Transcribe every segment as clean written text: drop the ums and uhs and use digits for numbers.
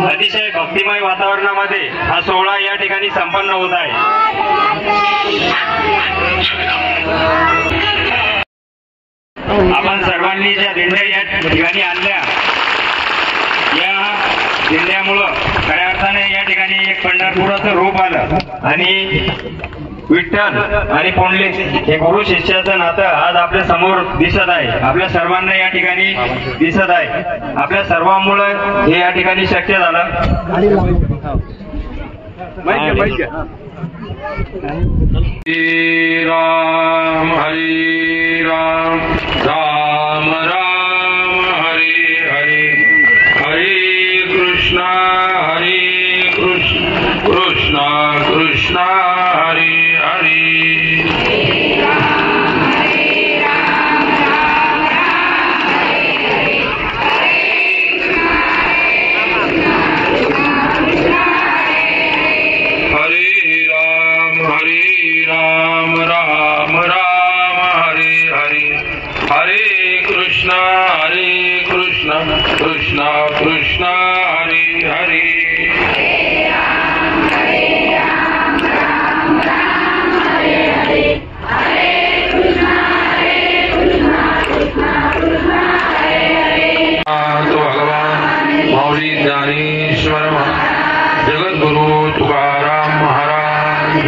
अतिशय भक्तिमय वातावरणामध्ये हा सोहळा या ठिकाणी संपन्न होत आहे। आपण सर्वांनी ज्या दिंड्या या ठिकाणी आणल्या, या दिंड्यामुळं खऱ्या अर्थाने या ठिकाणी एक पंढरपुराचं रूप आलं आणि विठ्ठल आणि पुंडलिक हे गुरु शिष्याचं नातं आज आपल्या समोर दिसत आहे, आपल्या सर्वांना या ठिकाणी दिसत आहे। आपल्या सर्वांमुळे हे या ठिकाणी शक्य झालं। हरे राम हरे राम राम राम हरे हरे, हरे कृष्णा कृष्णा कृष्णा हरे हरे। कृष्णा कृष्णा हरे हरे। तो भगवान मौली ज्ञानेश्वर जगद्गुरु तुकाराम महाराज,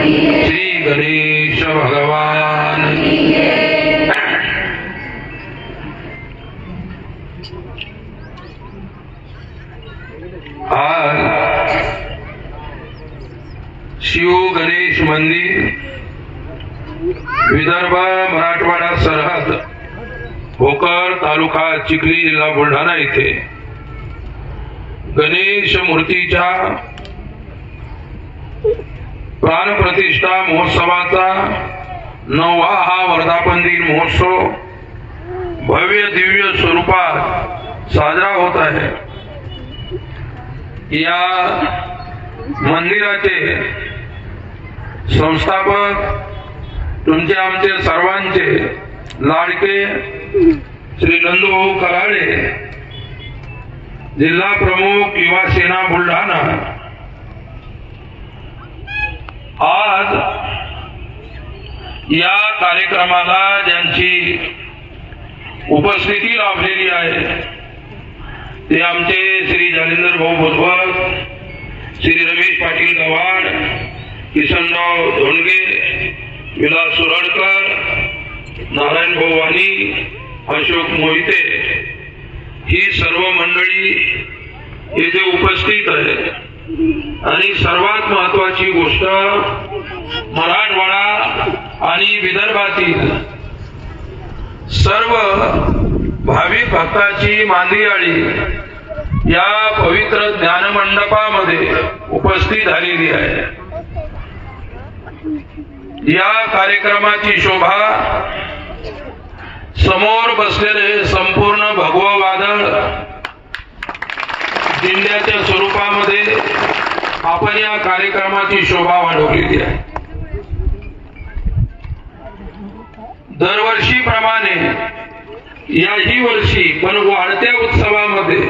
श्री गणेश भगवान। आज शिव गणेश मंदिर विदर्भ मराठवाडा सरहद भोकर तालुका चिखली जिल्हा बुलढाणा येथे गणेश मूर्तीच्या प्राणप्रतिष्ठा महोत्सवाचा 9वा हा वर्धापन दिन महोत्सव भव्य दिव्य स्वरूपात साजरा होत आहे। या मंदिराचे संस्थापक तुमचे आमचे सर्वांचे लाडके श्री नंदूभाऊ कराळे, जिल्हा प्रमुख युवा सेना बुलढाणा, आज या कार्यक्रमाला ज्यांची उपस्थिती लाभलेली आहे ते आमचे श्री जालिंदर भाऊ भुजबळ, श्री रमेश पाटील गव्हाड, किसनराव धोंडगे, विलास सुरडकर, नारायण भाऊ वाणी, अशोक मोहिते, ही सर्व मंडळी येथे उपस्थित आहे। आणि सर्वात महत्वाची गोष्ट, मराठवाडा आणि विदर्भातील सर्व भाविक भक्ताची मांदियाळी या पवित्र ज्ञानमंडपामध्ये उपस्थित झालेली आहे। या कार्यक्रमाची शोभा समोर बसलेले संपूर्ण भगवा वादळ दिंड्याच्या स्वरूपामध्ये आपण या कार्यक्रमाची शोभा वाढवलेली आहे। दरवर्षीप्रमाणे याही वर्षी पण वाढत्या उत्सवामध्ये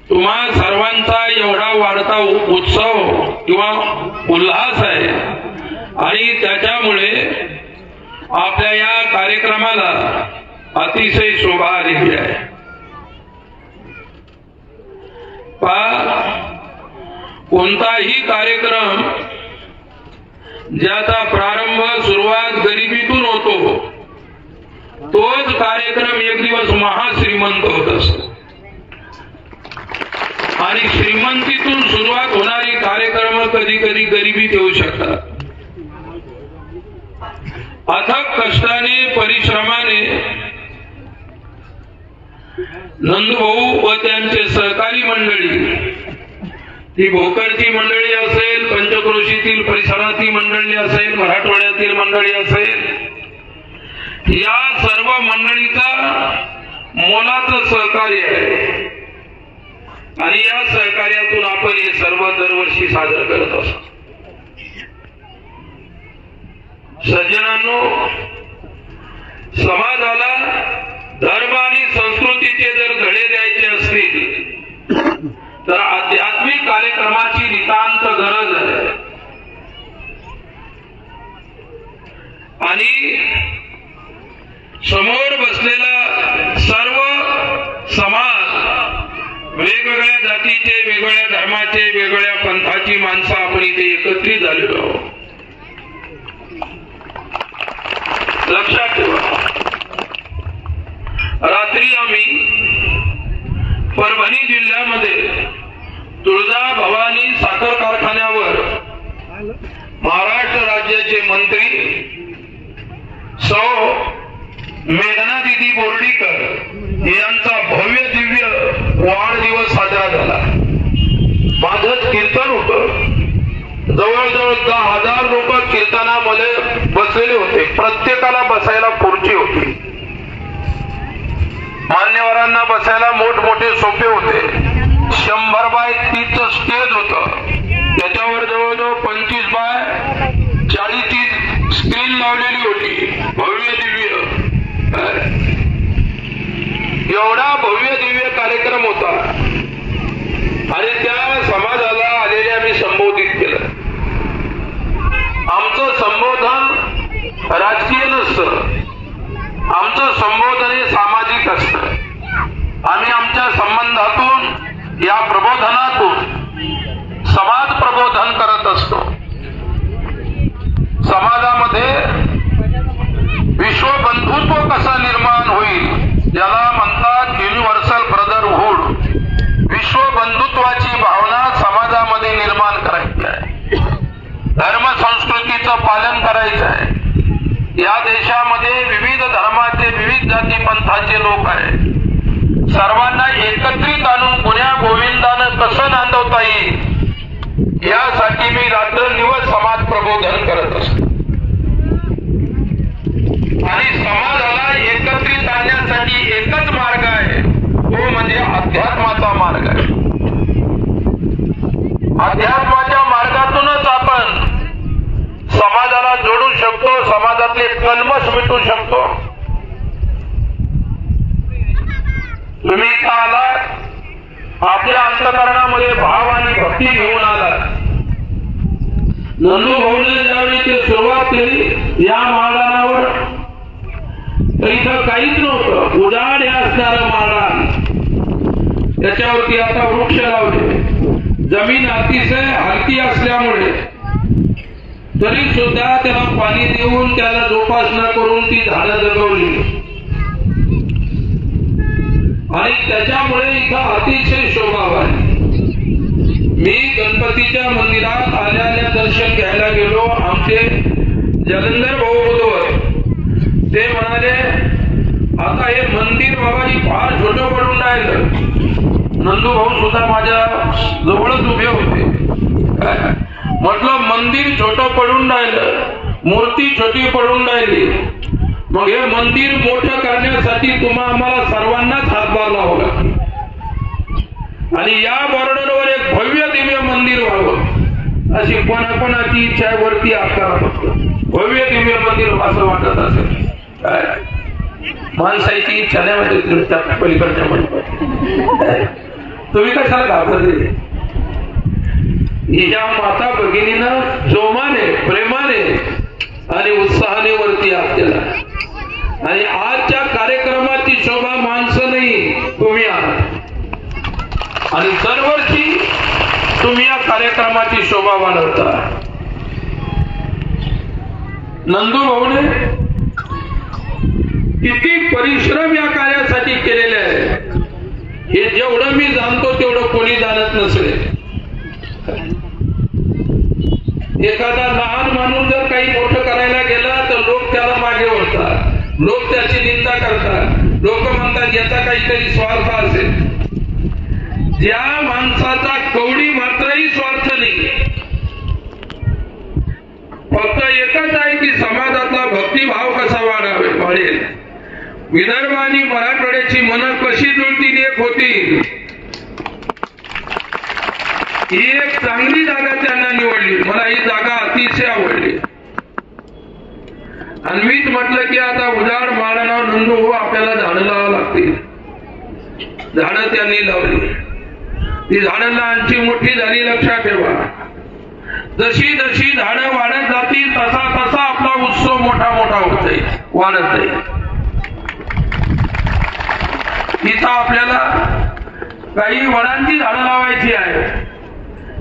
तुम्हा सर्वांचा एवढा वाढता उत्सव किंवा उल्हास आहे आणि त्याच्यामुळे आपल्या या कार्यक्रमाला अतिशय शोभा आलेली आहे। कोणताही कार्यक्रम ज्याचा प्रारंभ सुरुवात गरिबीतून होतो तोच कार्यक्रम एक दिवस महाश्रीमंत होत असतो आणि श्रीमंतीतून सुरुवात होणारी कार्यक्रम कधी कधी गरिबीत येऊ शकतात. अथक कष्टाने परिश्रमाने नंदभाऊ व त्यांचे सहकारी मंडळी, ती भोकरची मंडळी असेल, पंचक्रोशीतील परिसरातील मंडळी असेल, मराठवाड्यातील मंडळी असेल, या सर्व मंडळीचा मोलाचं सहकार्य आहे आणि या सहकार्यातून आपण हे सर्व दरवर्षी साजरं करत असतो. सज्जनांनो, समाजाला धर्म आणि संस्कृतीचे जर धडे द्यायचे असतील तर आध्यात्मिक कार्यक्रमाची नितांत गरज आहे. आणि समोर बसलेला सर्व समाज, वेगवेगळ्या जातीचे, वेगवेगळ्या धर्माचे, वेगवेगळ्या पंथाची माणसं आपण इथे एकत्रित झालेलो आहोत. लक्षात ठेवा, रात्री आम्ही परभणी जिल्ह्यामध्ये तुळजा भवानी साखर कारखान्यावर महाराष्ट्र राज्याचे मंत्री सौ मेघनादिदी बोर्डीकर यांचा भव्य दिव्य वाढदिवस साजरा झाला. माझं कीर्तन होतं, जवळजवळ 10,000 लोक कीर्तनामध्ये बसलेले होते. प्रत्येकाला बसायला खुर्ची होती, मान्यवरांना बसायला मोठमोठे सोफे होते. 100 बाय 30 स्टेज होतं, त्याच्यावर जवळजवळ 25 बाय 40 स्क्रीन लावलेली होती. भव्य दिव्य, एवढा भव्य दिव्य कार्यक्रम होता आणि त्या समाजाला आलेले आम्ही संबोधित केलं. आमचं संबोधन राजकीय नसतं, आमचं संबोधन हे सामाजिक असतं. आम्ही आमच्या संबंधातून, या प्रबोधनातून समाज प्रबोधन करत असतो. समाजामध्ये विश्वबंधुत्व कसं निर्माण होईल, याला म्हणतात युनिव्हर्सल ब्रदरहूड. विश्वबंधुत्वाची भावना समाजामध्ये निर्माण करायची आहे. धर्म संस्कृतीचं पालन करायचं आहे. या देशामध्ये विविध धर्माचे, विविध जाती पंथाचे लोक आहेत. सर्वांना एकत्रित आणून गुण्या गोविंदानं कसं नांदवता येईल, यासाठी मी रात्रंदिवस समाज प्रबोधन करत असतो. आणि समाजाला एकत्रित आणण्यासाठी एकच मार्ग आहे, तो म्हणजे अध्यात्माचा मार्ग आहे. अध्यात्माच्या मार्गातूनच आपण समाजाला जोडू शकतो, समाजातले कल्मश मिटू शकतो. तुम्ही इथं आलात, आपल्या अंतःकरणामध्ये भाव आणि भक्ती घेऊन आलात. नंदू भाऊने ज्यावेळी ते सुरुवात केली या माळरानावर, तर इथं काहीच नव्हतं, उजाड हे असणारं माळरान. त्याच्यावरती आता वृक्ष लावले. जमीन अतिशय हलकी असल्यामुळे तरी सुद्धा त्याला पाणी देऊन, त्याला जोपासना करून ती झाडं जगवली आणि त्याच्यामुळे इथं अतिशय शोभा वाढली. मी गणपतीच्या मंदिरात आल्याने दर्शन घ्यायला गेलो. आमचे जलंधर भाऊ बुधवर ते म्हणाले, आता हे मंदिर बाबाजी फार छोटं पडून राहिलं. नंदू भाऊ सुद्धा माझ्या जवळच उभे होते. म्हटलं, मंदिर छोटं पडून राहिलं, मूर्ती छोटी पडून राहिली, मग हे मंदिर मोठं करण्यासाठी आम्हाला सर्वांनाच हातभार लावावा लागेल आणि या बॉर्डरवर एक भव्य दिव्य मंदिर व्हावं अशी कोणाकोणाची इच्छा वरती आकारात. भव्य दिव्य मंदिर असं वाटत असेल. माणसाची इच्छा नाही म्हणजे पलीकडच्या मंडपाची. तुम्ही कशाला घाबरले? हिच्या माता भगिनीनं जोमाने, प्रेमाने आणि उत्साहाने वरती हात केला आणि आजच्या कार्यक्रमाची शोभा माणसं नाही, तुम्ही आहात आणि दरवर्षी तुम्ही या कार्यक्रमाची शोभा वाढवता. नंदू भाऊने किती परिश्रम या कार्यासाठी केलेले आहे हे जेवढं मी जाणतो तेवढं कोणी जाणत नसेल. एखादा लहान माणूस जर काही मोठं करायला गेला तर लोक त्याला मागे ओढतात, लोक त्याची निंदा करतात, लोक म्हणतात याचा काहीतरी स्वार्थ असेल. ज्या माणसाचा कवडी मात्रही स्वार्थ नाही, फक्त एकच आहे की समाजातला भक्तिभाव कसा वाढेल. विदर्भ आणि मराठवाड्याची मनं कशी जुळतील, एक होतील. ही एक चांगली जागा त्यांना निवडली. मला ही जागा अतिशय आवडली आणि मीच म्हटलं की आता उजाड माळावर नंदू हो, आपल्याला झाडं लावावं लागतील. झाडं त्यांनी लावली. ती झाडं लहानची मोठी झाली. लक्षात ठेवा, जशी जशी झाडं वाढत जातील तसा तसा आपला उत्सव मोठा मोठा होत जाईल, वाढत जाईल. इथं आपल्याला काही वडांची झाडं लावायची आहे,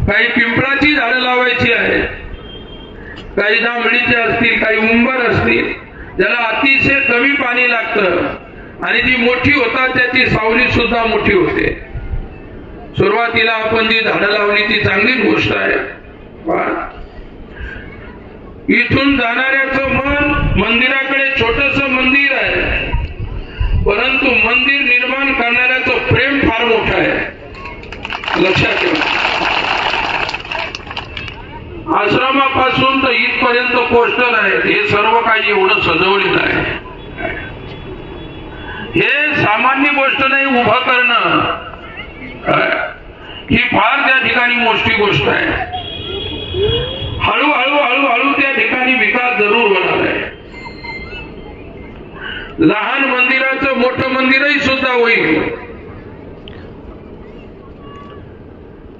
काही पिंपळाची झाडं लावायची आहे, काही जांभळीचे असतील, काही उंबर असतील, ज्याला अतिशय कमी पाणी लागतं आणि ती मोठी होतात, त्याची सावली सुद्धा मोठी होते. सुरुवातीला आपण जी झाडं लावली ती चांगलीच गोष्ट आहे. इथून जाणाऱ्याचं मन मंदिराकडे छोटस मंदिर आहे, परंतु मंदिर निर्माण करणाऱ्याचं प्रेम फार मोठं आहे. लक्षात ठेवा, आश्रमापासून तर इथपर्यंत पोस्टर आहेत, हे सर्व काही एवढं सजवलेलं आहे. हे सामान्य गोष्ट नाही. उभं करणं ही फार त्या ठिकाणी मोठी गोष्ट आहे. हळूहळू हळूहळू त्या ठिकाणी विकास जरूर होणार आहे. लहान मंदिराचं मोठं मंदिरही सुद्धा होईल.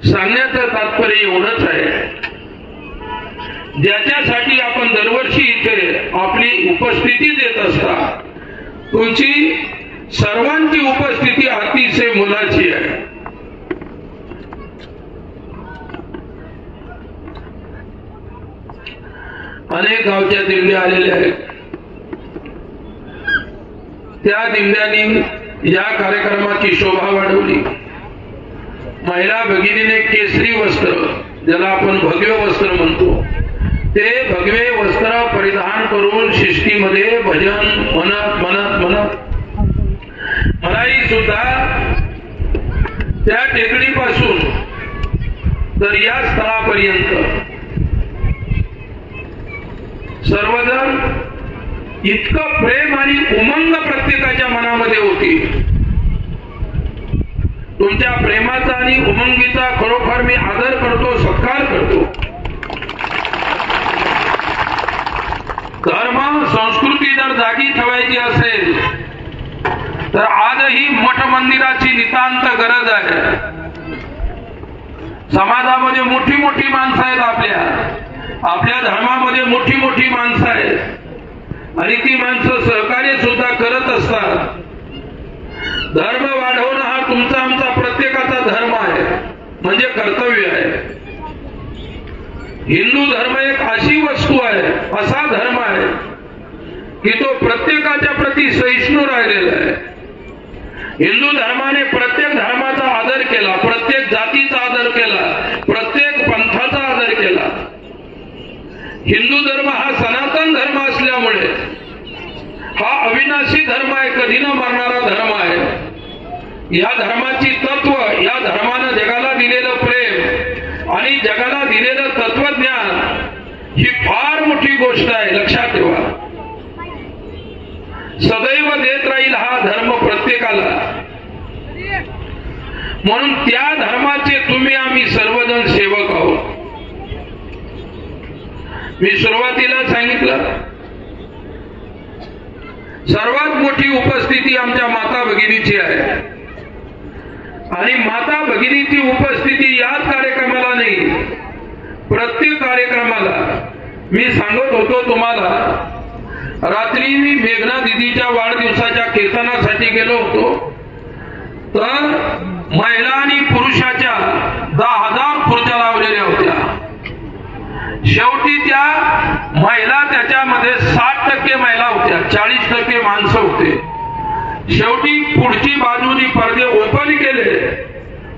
सांगण्याचं तात्पर्य एवढंच आहे, ज्याच्यासाठी आपण दरवर्षी इथे आपली उपस्थिती देत असता, तुमची सर्वांची उपस्थिती अतिशय मोलाची आहे. अनेक गावच्या दिंड्या आलेल्या आहेत. त्या दिंड्यांनी या कार्यक्रमाची शोभा वाढवली. महिला भगिनीने केसरी वस्त्र, ज्याला आपण भगवे वस्त्र म्हणतो, ते भगवे वस्त्र परिधान करून शिष्टीमध्ये भजन म्हणत म्हणत म्हणत मलाही सुद्धा त्या टेकडीपासून तर या स्थळापर्यंत सर्वजण इतकं प्रेम आणि उमंग प्रत्येकाच्या मनामध्ये होती. तुमच्या प्रेमाचा आणि उमंगीचा खरोखर मी आदर करतो, सत्कार करतो. धर्म संस्कृती जर जागी ठेवायची असेल तर आजही मठ मंदिराची नितांत गरज आहे. समाजामध्ये मोठी मोठी माणसं आहेत, आपल्या धर्मामध्ये मोठी मोठी माणसं आहेत आणि ती माणसं सहकार्य सुद्धा करत असतात. धर्म वाढवणं हा तुमचा आमचा प्रत्येकाचा धर्म आहे, म्हणजे कर्तव्य आहे. हिंदू धर्म एक अशी वस्तू आहे, असा धर्म आहे की तो प्रत्येकाच्या प्रती सहिष्णू राहिलेला आहे. हिंदू धर्माने प्रत्येक धर्माचा आदर केला, प्रत्येक जातीचा आदर केला, प्रत्येक पंथाचा आदर केला. हिंदू धर्म हा सनातन धर्म असल्यामुळे हा अविनाशी धर्म आहे, कधी न मरणारा धर्म आहे. या धर्माची तत्व, या धर्मानं जगाला दिलेलं प्रेम आणि जगाला दिलेलं तत्वज्ञान ही फार मोठी गोष्ट आहे. लक्षात ठेवा, सदैव देत राहील हा धर्म प्रत्येकाला. म्हणून त्या धर्माचे तुम्ही आम्ही सर्वजण सेवक आहोत. मी सुरुवातीला सांगितलं, सर्वात मोठी उपस्थिती आमच्या माता भगिनीची आहे आणि माता भगिनीची उपस्थिती याच कार्यक्रमाला नाही, प्रत्येक कार्यक्रमाला. मी सांगत होतो तुम्हाला, रात्री मी मेघना दिदीच्या वाढदिवसाच्या कीर्तनासाठी गेलो होतो, तर महिला आणि पुरुषाच्या 10,000 खुर्च्या लावलेल्या होत्या. शेवटी त्या महिला त्याच्यामध्ये 60% महिला होत्या, 40% माणसं होते. शेवटी पुढची बाजूनी पडदे ओपन केले,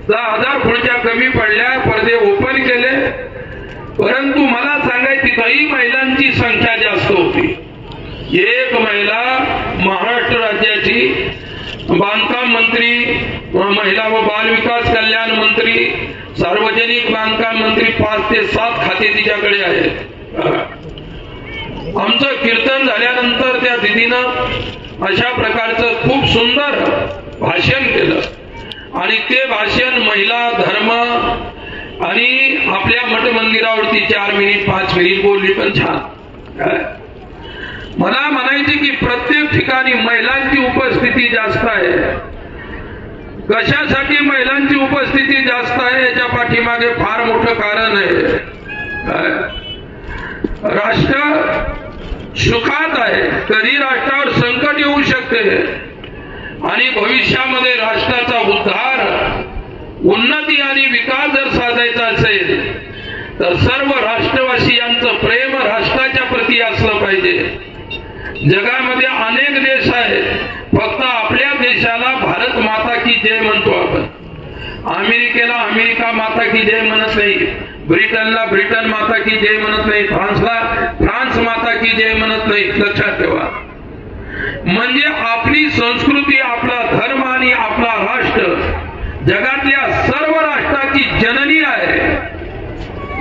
10,000 खुर्च्या कमी पडल्या, पडदे ओपन केले. परंतु मला सांगायची काही महिलांची संख्या जास्त होती. एक महिला महाराष्ट्र राज्याची बांधकाम मंत्री, महिला व बाल विकास कल्याण मंत्री, सार्वजनिक बांधकाम मंत्री, 5 ते 7 खाते तिच्याकडे आहेत. आमचं कीर्तन झाल्यानंतर त्या दिदीनं अशा प्रकारचं खूप सुंदर भाषण केलं आणि ते भाषण महिला, धर्म आणि आपल्या मठ मंदिरावरती 4 मिनिट 5 मिनिट बोलली, पण छान. मला म्हणायचे की प्रत्येक ठिकाणी महिलांची उपस्थिती जास्त आहे. कशासाठी महिलांची उपस्थिती जास्त आहे याच्या पाठीमागे फार मोठं कारण आहे. राष्ट्र सुखात आहे, कधी राष्ट्रावर संकट येऊ शकते आणि भविष्यामध्ये राष्ट्राचा उद्धार, उन्नती आणि विकास जर साधायचा असेल तर सर्व राष्ट्रवासियांचं प्रेम राष्ट्राच्या प्रती असलं पाहिजे. जगामध्ये अनेक देश आहेत, फक्त आपल्या देशाला भारत माता की जय म्हणतो आपण. अमेरिकेला अमेरिका माता की जय म्हणत नाही, ब्रिटनला ब्रिटन माता की जय म्हणत नाही, फ्रान्सला फ्रान्स माता की जय म्हणत नाही. लक्षात ठेवा. म्हणजे आपली संस्कृती, आपला धर्म आणि आपला राष्ट्र जगातल्या सर्व राष्ट्राची जननी आहे,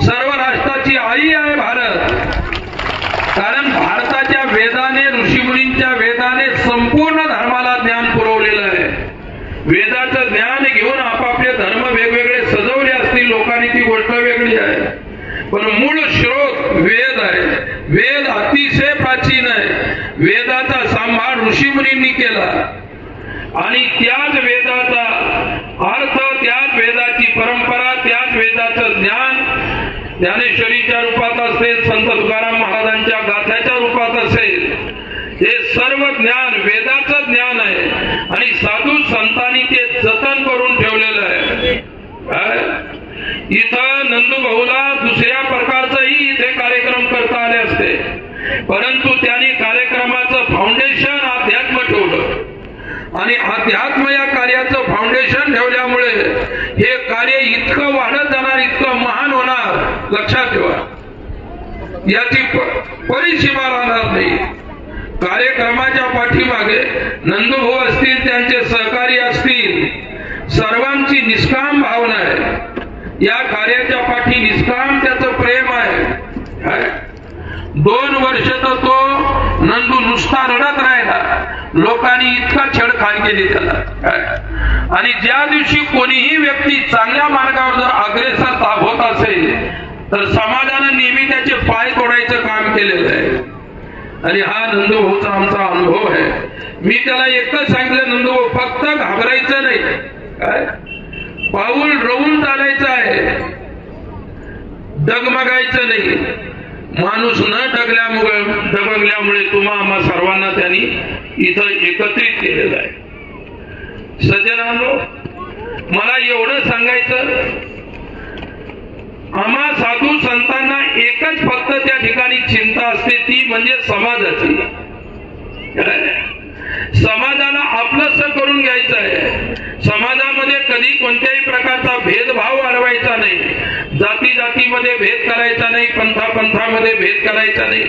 सर्व राष्ट्राची आई आहे भारत. कारण भारताच्या वेदाने, ऋषीमुनींच्या वेदाने संपूर्ण धर्माला ज्ञान पुरवलेलं आहे. वेदाचं ज्ञान घेऊन आपापले धर्म वेगवेगळे सजवले असतील लोकांनी, ती गोष्ट वेगळी आहे. पण मूळ स्रोत वेद आहे. वेद अतिशय प्राचीन आहे. वेदाचा सांभाळ ऋषीमुनींनी केला आणि त्याच वेदाचा अर्थ, त्याच वेदाची परंपरा, त्याच वेदाचं ज्ञान ज्ञानेश्वरीच्या रूपात असेल, संत तुकाराम महाराजांच्या गाथ्याच्या रूपात असेल, हे सर्व ज्ञान वेदाचं ज्ञान आहे आणि साधू संतांनी ते जतन करून ठेवलेलं आहे. इथं नंदूभाऊला दुसऱ्या प्रकारचंही इथे कार्यक्रम करता आले असते, परंतु त्यांनी कार्यक्रमाचं फाउंडेशन अध्यात्म ठेवलं आणि अध्यात्म या कार्याचं फाउंडेशन ठेवल्यामुळे हे कार्य इतकं वाढत जाणार, इतकं महान होणार. लक्षात ठेवा, याची परिसीमा राहणार नाही. कार्यक्रमाच्या पाठीमागे नंदूभाऊ असतील, त्यांचे सहकारी असतील, सर्वांची निष्काम भावना आहे. या कार्याच्या पाठी निष्काम त्याचं प्रेम आहे. 2 वर्ष तर तो नंदू नुसता रडत राहिला. लोकांनी इतका छेडखाण केली त्याला. आणि ज्या दिवशी कोणीही व्यक्ती चांगल्या मार्गावर जर अग्रेसर होत असेल तर समाजानं नेहमी त्याचे पाय तोडायचं काम केलेलं आहे. आणि हा नंदूभाऊचा आमचा अनुभव आहे. मी त्याला एकच सांगितलं, नंदूभाऊ फक्त घाबरायचं नाही, काय पाऊल रवून चालायचं आहे, डगमगायचं नाही. माणूस न डगमगल्यामुळे तुम्हा आम्हा सर्वांना त्यांनी इथं एकत्रित केलेलं आहे. सज्जनांनो, मला एवढं सांगायचं, आम्हा साधू संतांना एकच फक्त त्या ठिकाणी चिंता असते, ती म्हणजे समाजाची. समाजाला आपलंसं करून घ्यायचं आहे. समाजामध्ये कधी कोणत्याही प्रकारचा भेदभाव वाढवायचा नाही, जाती जातीमध्ये भेद करायचा नाही, पंथा पंथामध्ये भेद करायचा नाही.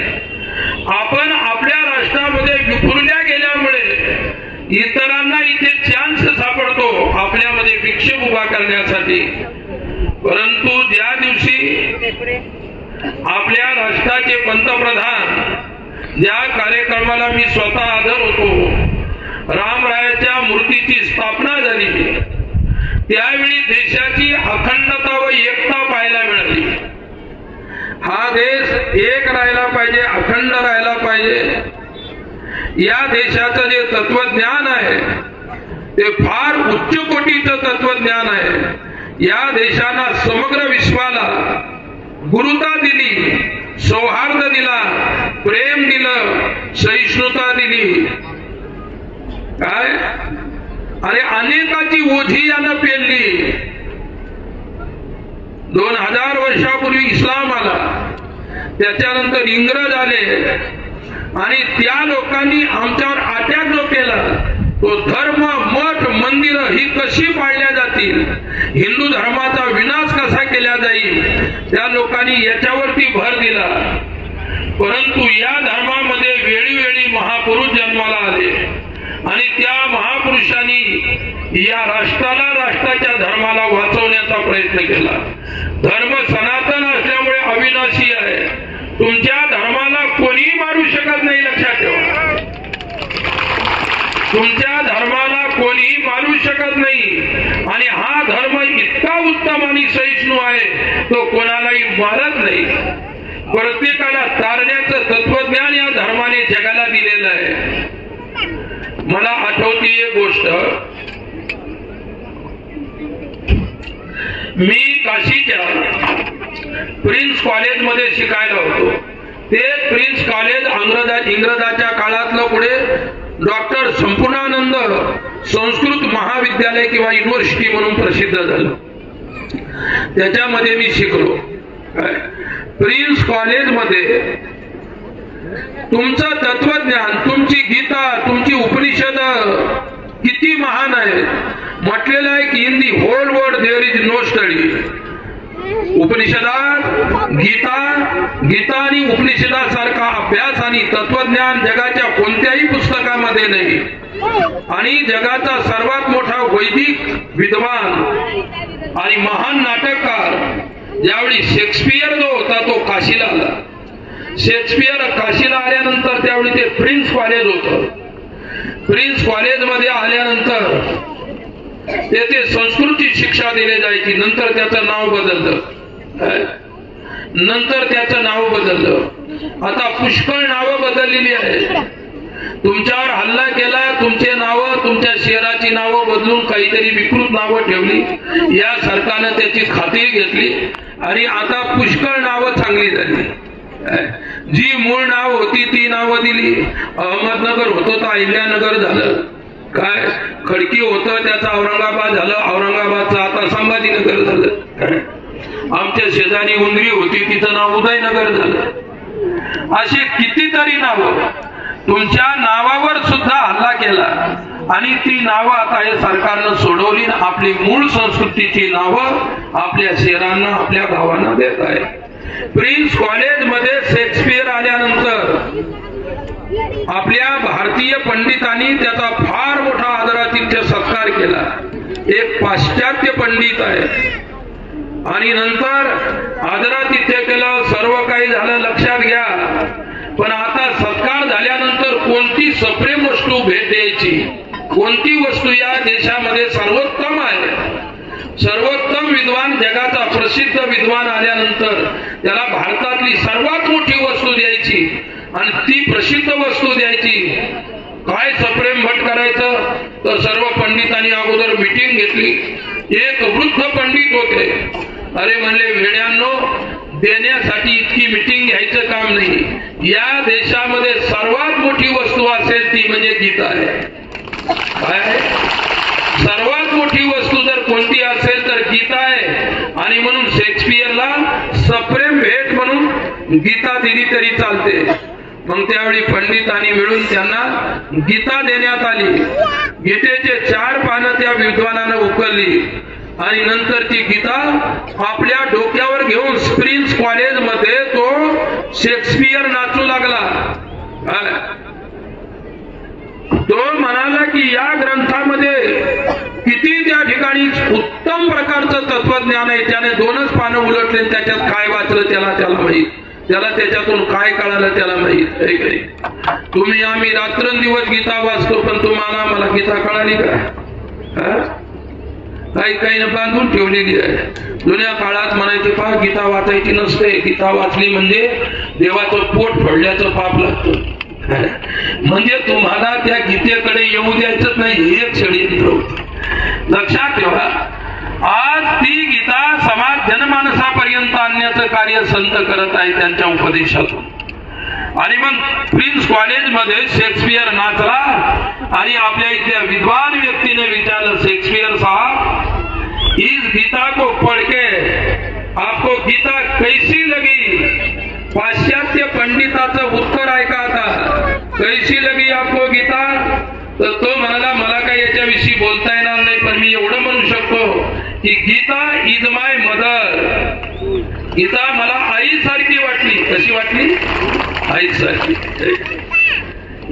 आपण आपल्या राष्ट्रामध्ये विखुरल्या गेल्यामुळे इतरांना इथे चान्स सापडतो आपल्यामध्ये विक्षेप उभा करण्यासाठी. परंतु ज्या दिवशी आपल्या राष्ट्राचे पंतप्रधान, ज्या कार्यक्रमाला मी स्वतः हजर होतो, रामरायाच्या मूर्तीची स्थापना झाली, त्यावेळी देशाची अखंडता व एकता पाहायला मिळाली. हा देश एक राहायला पाहिजे, अखंड राहायला पाहिजे. या देशाचं जे तत्वज्ञान आहे ते फार उच्च कोटीचं तत्वज्ञान आहे. या देशाला समग्र विश्वाला गुरुता दिली, सौहार्द दिला, प्रेम दिलं, सहिष्णुता दिली. काय अरे अनेकाची ओझी यानं पेलली. 2000 वर्षापूर्वी इस्लाम आला, त्याच्यानंतर इंग्रज आले आणि त्या लोकांनी आमच्यावर अटॅक जो केला तो धर्म मठ मंदिर ही कशी पाळल्या जातील, हिंदू धर्माचा विनाश कसा केला जाईल, त्या लोकांनी याच्यावरती भर दिला. परंतु या धर्मामध्ये वेळोवेळी महापुरुष जन्माला आले आणि त्या महापुरुषांनी या राष्ट्राला राष्ट्राच्या धर्माला वाचवण्याचा प्रयत्न केला. धर्म सनातन असल्यामुळे अविनाशी आहे. तुमच्या धर्माला कोणीही मारू शकत नाही, लक्षात ठेवा. तुमच्या धर्माला कोणीही मारू शकत नाही आणि हा धर्म इतका उत्तम आणि सहिष्णू आहे तो कोणालाही मारत नाही. प्रत्येकाला तारण्याचं तत्वज्ञान या धर्माने जगाला दिलेलं आहे. मला आठवती एक गोष्ट, मी काशीच्या प्रिन्स कॉलेजमध्ये शिकायला होतो. ते प्रिन्स कॉलेज इंग्रजाच्या काळातलं पुढे डॉक्टर संपूर्णानंद संस्कृत महाविद्यालय किंवा युनिव्हर्सिटी म्हणून प्रसिद्ध झालं. त्याच्यामध्ये मी शिकलो. प्रिन्स कॉलेजमध्ये तुमचं तत्वज्ञान, तुमची गीता, तुमची उपनिषद किती महान आहे. म्हटलेलं आहे की in the whole world there is no study. उपनिषदात गीता आणि उपनिषदासारखा अभ्यास आणि तत्वज्ञान जगाच्या कोणत्याही पुस्तकामध्ये नाही. आणि जगाचा सर्वात मोठा वैदिक विद्वान आणि महान नाटककार ज्यावेळी शेक्सपियर जो होता तो काशीला आला. शेक्सपियर काशीला आल्यानंतर त्यावेळी ते प्रिन्स कॉलेज होतं. प्रिन्स कॉलेजमध्ये आल्यानंतर तेथे संस्कृतची शिक्षा दिली जायची. नंतर त्याचं नाव बदललं. आता पुष्कळ नावं बदललेली आहेत. तुमच्यावर हल्ला केला, तुमचे नावं, तुमच्या शहराची नावं बदलून काहीतरी विकृत नावं ठेवली. या सरकारनं त्याची खात्री घेतली आणि आता पुष्कळ नावं चांगली झाली. जी मूळ नाव होती ती नावं दिली. अहमदनगर होतं तर अहिल्यानगर झालं. काय खडकी होतं त्याचं औरंगाबाद झालं. औरंगाबादचं आता संभाजीनगर झालं. आमच्या शेजारी उंदरी होती तिचं नाव उदयनगर झालं. अशी कितीतरी नावं. तुमच्या नावावर सुद्धा हल्ला केला आणि ती नावं आता हे सरकारनं सोडवली. आपली मूळ संस्कृतीची नावं आपल्या शहरांना, आपल्या गावांना देत आहे. प्रिन्स कॉलेजमध्ये शेक्सपियर आल्यानंतर आपल्या भारतीय पंडितांनी त्याचा फार मोठा आदरातिथ्य सत्कार केला. एक पाश्चात्य पंडित आहे आणि नंतर आदरातिथ्य केलं, सर्व काही झालं, लक्षात घ्या. पण आता सत्कार झाल्यानंतर कोणती सप्रेम वस्तू भेट द्यायची, कोणती वस्तू या देशामध्ये सर्वोत्तम आहे. सर्वोत्तम विद्वान, जगाचा प्रसिद्ध विद्वान आल्यानंतर त्याला भारतातली सर्वात मोठी वस्तू द्यायची आणि ती प्रसिद्ध वस्तू द्यायची. काय सप्रेम भट करायचं तर सर्व पंडितांनी अगोदर मीटिंग घेतली. एक वृद्ध पंडित होते. अरे म्हणले, वेड्यांनो, देण्यासाठी इतकी मीटिंग घ्यायचं काम नाही. या देशामध्ये सर्वात मोठी वस्तू असेल ती म्हणजे गीता आहे. काय सर्वात मोठी वस्तू जर कोणती असेल तर गीता आहे. आणि म्हणून शेक्सपियरला सप्रेम भेट म्हणून गीता दिली तरी चालते. मग त्यावेळी पंडितांनी मिळून त्यांना गीता देण्यात आली. गीतेचे 4 पानं त्या विद्वानानं उकलली आणि नंतर ती गीता आपल्या डोक्यावर घेऊन प्रिन्स कॉलेजमध्ये तो शेक्सपियर नाचू लागला. तो म्हणाला की या ग्रंथामध्ये किती त्या ठिकाणी उत्तम प्रकारचं तत्वज्ञान आहे. त्याने 2च पानं उलटले, त्याच्यात काय वाचलं त्याला माहित. त्याला त्याच्यातून काय कळालं त्याला माहित. तुम्ही आम्ही रात्रंदिवस गीता वाचतो पण तुम्हाला मला गीता कळाली का? काही बांधून ठेवलेली आहे. जुन्या काळात म्हणायचे, पहा गीता वाचायची नसते, गीता वाचली म्हणजे देवाचं पोट फोडल्याचं पाप लागतं. म्हणजे तुम्हाला त्या गीतेकडे येऊ द्यायचंच नाही, हे एक षडयंत्र होतं. लक्षात ठेवा. आज ती गीता समाज जनमानसापर्यंत आणण्याचं कार्य संत करत आहे त्यांच्या उपदेशातून. आणि मग प्रिन्स कॉलेजमध्ये शेक्सपियर नाचला आणि आपल्या इथल्या विद्वान व्यक्तीने विचारलं, शेक्सपियर साहब, इस गीता को पढ़ के आपको गीता कैसी लगी? पाश्चात्य पंडिताचं उत्तर ऐका आता. कैसी लगी आपको गीता, तर तो म्हणाला मला काही याच्याविषयी बोलता येणार नाही, पण मी एवढं म्हणू शकतो की Gita is my mother. Gita मला आईसारखी वाटली. कशी वाटली? आईसारखी.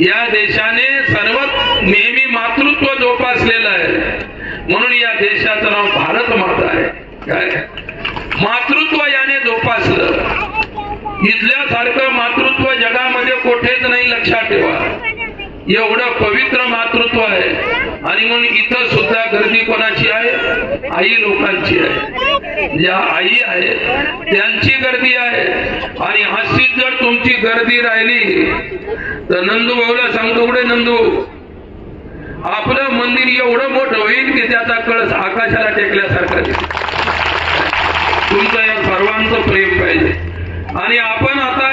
या देशाने सर्वात नेहमी मातृत्व जोपासलेलं आहे, म्हणून या देशाचं नाव भारत माता आहे. काय मातृत्व याने जोपासलं. इथल्यासारखं मातृत्व जगामध्ये कुठेच नाही, लक्षात ठेवा. एवढं पवित्र मातृत्व आहे. आणि म्हणून इथं सुद्धा गर्दी कोणाची आहे? आई लोकांची आहे. ज्या आई आहेत त्यांची गर्दी आहे. आणि अशीच जर तुमची गर्दी राहिली तर नंदू भाऊला सांगतो, पुढे नंदू, आपलं मंदिर एवढं मोठं होईल की त्याचा कळस आकाशाला टेकल्यासारखा दिसेल. तुमचं या सर्वांचं प्रेम पाहिजे. आणि आपण आता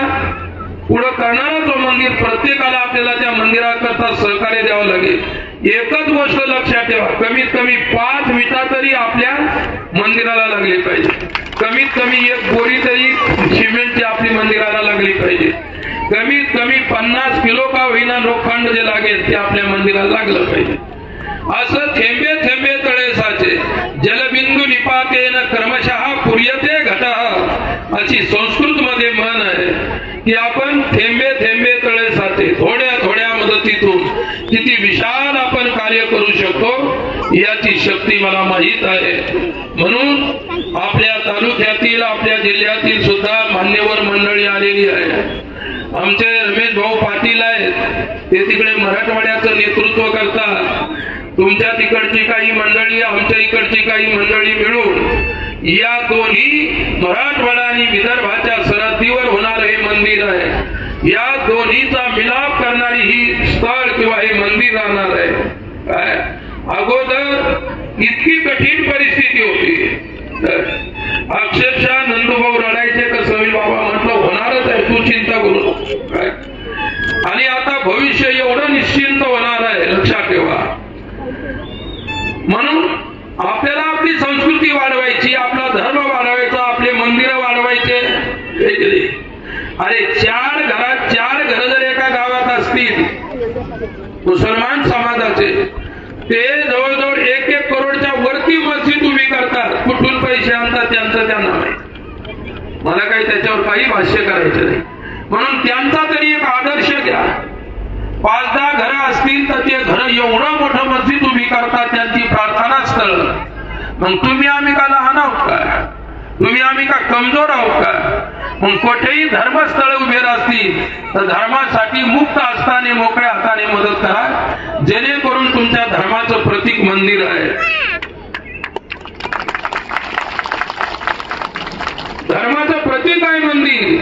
पुढं करणारा तो मंदिर, प्रत्येकाला आपल्याला त्या मंदिराकरता सहकार्य द्यावं लागेल. एकच गोष्ट लक्षात ठेवा, कमीत कमी 5 विटा तरी आपल्या मंदिराला लागली पाहिजे. कमीत कमी 1 बोरी तरी सिमेंटची आपली मंदिराला लागली पाहिजे. कमीत कमी 50 किलो का होईना लोखंड जे लागेल ते आपल्या मंदिराला लागलं पाहिजे. असं थेंबे थेंबे तळे साचे, जलबिंदू निपातेन क्रमशः पुर्यते घटः, अशी संस्कृत मध्ये म्हण आहे की आपण थेंबे थेंबे तळे साचे, थोड्या थोड्या मदतीतून किती विशाल आपण कार्य करू शकतो याची शक्ती मला माहीत आहे. म्हणून आपल्या तालुक्यातील, आपल्या जिल्ह्यातील सुद्धा मान्यवर मंडळी आलेली आहे. आमचे रमेश भाऊ पाटील आहेत, ते तिकडे मराठवाड्याचं नेतृत्व करतात. तुमच्या तिकडची काही मंडळी, आमच्या इकडची काही मंडळी मिळून या दोन्ही मराठवाडा आणि विदर्भाच्या सरहद्दीवर होणार हे मंदिर आहे. या दोन्हीचा मिलाप करणारी ही स्थळ किंवा हे मंदिर राहणार आहे. काय अगोदर इतकी कठीण परिस्थिती होती, अक्षरशः नंदूभाऊ रडायचे, कसं होईल बाबा? म्हटलं होणारच आहे, तू चिंता करू नको. आणि आता भविष्य एवढं निश्चिंत होणार आहे, लक्षात ठेवा. म्हणून आपल्याला आपली संस्कृती वाढवायची, आपला धर्म वाढवायचा, आपले मंदिर वाढवायचे. अरे 4 घरात 4 घर जर एका गावात असतील मुसलमान समाजाचे, ते जवळजवळ 1-1 करोडच्या वरती मस्जिद उभी करतात. कुठून पैसे आणतात त्यांचं त्यांना माहिती. मला काही त्याच्यावर काही भाष्य करायचं नाही. म्हणून त्यांचा तरी एक आदर्श घ्या. 5-10 घरं असतील तर ते घर एवढं मोठं मस्जिद उभी करतात, त्यांची प्रार्थना स्थळ. मग तुम्ही आम्ही का लहान आहोत का? तुम्ही आम्ही का कमजोर आहोत का? मग कुठेही धर्मस्थळ उभे असतील तर धर्मासाठी मुक्त असताना मोकळ्या हाताने मदत करा, जेणेकरून तुमच्या धर्माचं प्रतीक मंदिर आहे. धर्माचं प्रतीक आहे मंदिर.